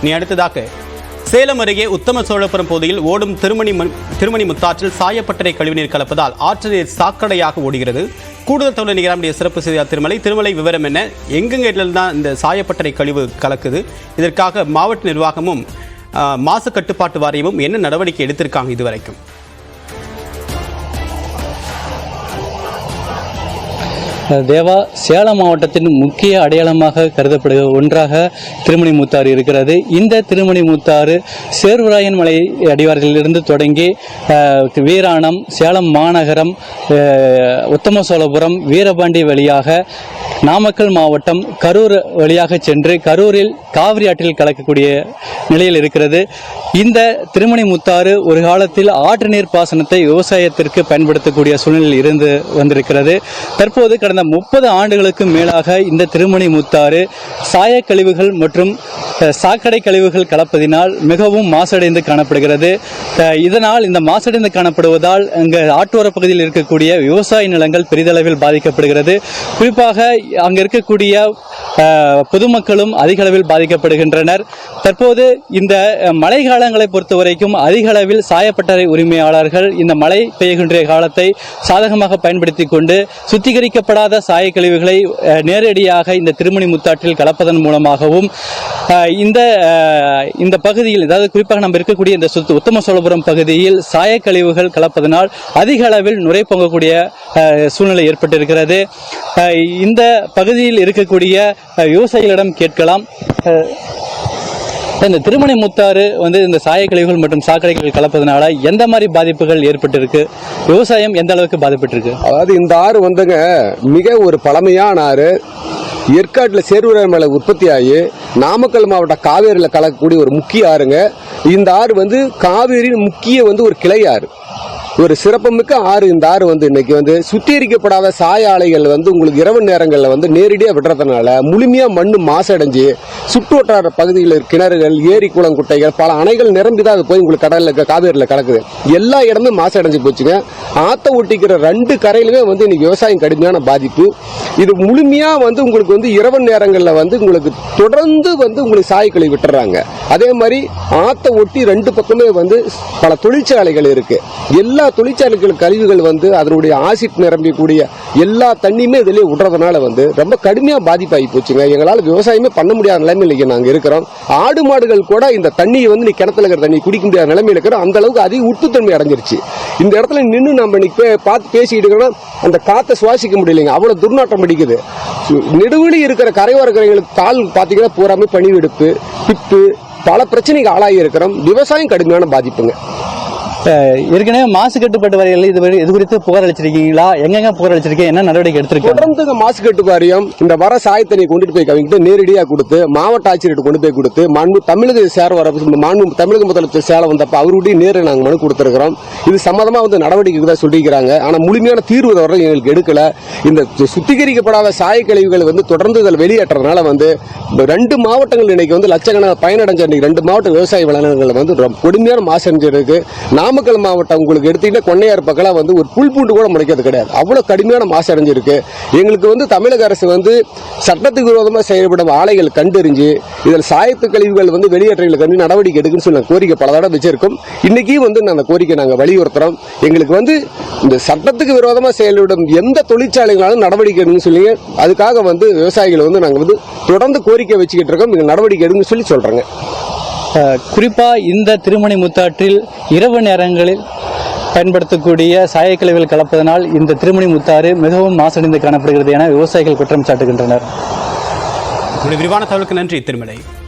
இனி அடுத்ததாக சேலம் அருகே உத்தம சோழபுரம் பகுதியில் ஓடும் திருமணி முத்தாற்றில் சாயப்பட்டறை கழிவுநீர் கலப்பதால் ஆற்று நீர் சாக்கடையாக ஓடுகிறது. கூடுதல் தகவல் நிகழ்ச்சிய சிறப்பு செய்தியாளர் திருமலை விவரம் என்ன? எங்கெங்கிட்ட தான் இந்த சாயப்பட்டறை கழிவு கலக்குது? இதற்காக மாவட்ட நிர்வாகமும் மாசு கட்டுப்பாட்டு வாரியமும் என்ன நடவடிக்கை எடுத்திருக்காங்க இதுவரைக்கும்? தேவா, சேலம் மாவட்டத்தின் முக்கிய அடையாளமாக கருதப்படுகிற ஒன்றாக திருமணி முத்தாறு இருக்கிறது. இந்த திருமணி முத்தாறு சேர்வராயன் மலை அடிவாரத்திலிருந்து தொடங்கி வீராணம், சேலம் மாநகரம், உத்தம சோழபுரம், வீரபாண்டி வழியாக நாமக்கல் மாவட்டம் கரூர் வழியாக சென்று கரூரில் காவிரி ஆற்றில் கலக்கக்கூடிய நிலையில் இருக்கிறது. இந்த திருமணி முத்தாறு ஒரு காலத்தில் ஆற்று நீர் பாசனத்தை விவசாயத்திற்கு பயன்படுத்தக்கூடிய சூழ்நிலையில் இருந்து வந்திருக்கிறது. தற்போது கடந்த 30 ஆண்டுகளுக்கு மேலாக இந்த திருமணி முத்தாறு சாயக்கழிவுகள் மற்றும் சாக்கடை கழிவுகள் கலப்பதினால் மிகவும் மாசடைந்து காணப்படுகிறது. இதனால் இந்த மாசடைந்து காணப்படுவதால் அங்கு ஆற்றோர பகுதியில் இருக்கக்கூடிய விவசாய நிலங்கள் பெரிதளவில் பாதிக்கப்படுகிறது. குறிப்பாக அங்கு இருக்கக்கூடிய பொதுமக்களும் அதிக அளவில் பாதிக்கப்படுகின்றனர். தற்போது இந்த மழை காலங்களை பொறுத்தவரைக்கும் அதிக அளவில் சாயப்பட்டறை உரிமையாளர்கள் இந்த மழை பெய்கின்ற காலத்தை சாதகமாக பயன்படுத்தி கொண்டு சுத்திகரிக்கப்படாத சாயக்கழிவுகளை நேரடியாக இந்த திருமணி முத்தாற்றில் கலப்பதன் மூலமாகவும் இந்த பகுதியில், அதாவது குறிப்பாக நம்ம இருக்கக்கூடிய இந்த உத்தம சோழபுரம் பகுதியில் சாயக்கழிவுகள் கலப்பதனால் அதிக அளவில் நுரை பொங்கக்கூடிய சூழ்நிலை ஏற்பட்டிருக்கிறது. இந்த பகுதியில் இருக்கக்கூடிய விவசாயிகளிடம் கேட்கலாம். இந்த திருமணி முத்தாறு இந்த சாயக்கழிவுகள் மற்றும் சாக்கடைகள் கலப்பதனால எந்த மாதிரி பாதிப்புகள் ஏற்பட்டிருக்கு? விவசாயம் எந்த அளவுக்கு பாதிப்பட்டிருக்கு? அதாவது இந்த ஆறு மிக ஒரு பழமையான ஆறு. ஏற்காட்டில் சேர்வராயன் மலை உற்பத்தி ஆகி நாமக்கல் மாவட்ட காவேரியில் கலக்கக்கூடிய ஒரு முக்கிய ஆறுங்க. இந்த ஆறு காவேரியின் முக்கிய ஒரு கிளை ஆறு, ஒரு சிறப்புமிக்க ஆறு. இந்த ஆறு இன்னைக்கு சுத்திகரிக்கப்படாத சாய ஆலைகள் உங்களுக்கு இரவு நேரங்களில் நேரடியாக விடுறதுனால முழுமையா மண்ணு மாசடைஞ்சு சுற்று வட்டார பகுதிகளில் கிணறுகள், ஏரி, குளம், குட்டைகள், பல அணைகள் நிரம்பிதான் அது போய் உங்களுக்கு கடலில் காவேரியில் கலக்குது. எல்லா இடமும் மாசடைஞ்சு போச்சுங்க. ஆத்த ஒட்டிக்கிற 2 கரையிலுமே இன்னைக்கு விவசாயம் கடுமையான பாதிப்பு. இது முழுமையா உங்களுக்கு இரவு நேரங்களில் உங்களுக்கு தொடர்ந்து உங்களுக்கு சாயக்கழி விட்டுறாங்க. அதே மாதிரி ஆத்த ஒட்டி 2 பக்கமே பல தொழிற்சாலைகள் இருக்கு. எல்லா தொழிற்சாலைகள் கழிவுகள் அதனுடைய ஆசிட் நிரம்பக்கூடிய எல்லா தண்ணியுமே இதிலே விடுறதுனால ரொம்ப கடுமையா பாதிப்பாகி போச்சுங்க. எங்களால் விவசாயமே பண்ண முடியாத நிலைமையில நாங்க இருக்கிறோம். ஆடு மாடுகள் கூட இந்த தண்ணியை நீ கிணத்துல இருக்கிற தண்ணி குடிக்க முடியாத நிலைமையில இருக்கிறோம். அந்த அளவுக்கு அதிக உப்புத்தன்மை அடைஞ்சிருச்சு. இந்த இடத்துல நின்று நம்ம பார்த்து பேசிக்கிட்டு இருக்கோம், அந்த காத்தை சுவாசிக்க முடியலைங்க. அவ்வளவு துர்நாற்றம் அடிக்குது. நெடுவெளி இருக்கிற கரையோர கரைகளுக்கு கால் பாத்தீங்கன்னா பூராமே பனி வெடிப்பு, பிப்பு, பல பிரச்சனைக்கு ஆளாகி இருக்கிறோம். விவசாயம் கடுமையான பாதிப்புங்க. ஏற்கனவே மாசு கட்டுப்பாட்டு வாரியம் இது குறித்து புகார் அளிச்சிருக்கீங்களா? எங்கெங்க புகார் அளிச்சிருக்கீங்க? என்ன நடவடிக்கை எடுத்திருக்கீங்க? தொடர்ந்து மாசு கட்டு வாரியம் இந்த வர சாயத்தண்ணி கொண்டுட்டு போய் கவிக்கிட்டு நேரடியாக கொடுத்து மாவட்ட ஆட்சியர்கிட்ட கொண்டு போய் கொடுத்து தமிழக தமிழக முதலமைச்சர் சேலம் வந்தப்ப அவருடைய நேரில் நாங்கள் மனு கொடுத்திருக்கிறோம். இது சம்பந்தமா நடவடிக்கை தான் சொல்லிக்கிறாங்க. ஆனா முழுமையான தீர்வு வரை எங்களுக்கு எடுக்கல. இந்த சுத்திகரிக்கப்படாத சாயக்கழிவுகள் தொடர்ந்து இதில் வெளியேற்றதுனால 2 மாவட்டங்கள் இன்னைக்கு லட்சக்கணக்கான பயனடைஞ்ச 2 மாவட்ட விவசாய விளைநிலங்கள் கொடுமையான மாசு அடைஞ்சிருக்கு. நாமக்கல் மாவட்டம் உங்களுக்கு எடுத்தீங்கன்னா கொன்னையார் பக்கம் ஒரு புல் பூண்டு கூட முளைக்கிறது கிடையாது. அவ்வளவு கடுமையான மாசு அடைஞ்சிருக்கு. எங்களுக்கு தமிழக அரசு சட்டத்துக்கு விரோதமாக செயல்படும் ஆலைகள் கண்டறிஞ்சு இதில் சாயத்து கழிவுகள் வெளியேற்றங்களை கண்டு நடவடிக்கை எடுக்குன்னு சொல்லி கோரிக்கை பல தடவை வச்சிருக்கோம். இன்னைக்கு அந்த கோரிக்கை நாங்கள் வலியுறுத்துறோம். எங்களுக்கு இந்த சட்டத்துக்கு விரோதமாக செயல்படும் எந்த தொழிற்சாலைகளாலும் நடவடிக்கை எடுக்குன்னு சொல்லி அதுக்காக விவசாயிகள் நாங்கள் தொடர்ந்து கோரிக்கை வச்சுக்கிட்டு இருக்கோம். நீங்கள் நடவடிக்கை எடுக்குன்னு சொல்லி சொல்றாங்க. குறிப்பா இந்த திருமணி முத்தாற்றில் இரவு நேரங்களில் பயன்படுத்தக்கூடிய சாயக்கழிவுகள் கலப்பதனால் இந்த திருமணி முத்தாறு மிகவும் மாசடைந்து காணப்படுகிறது என விவசாயிகள் குற்றம் சாட்டுகின்றனர். விரிவான தகவலுக்கு நன்றி திருமலை.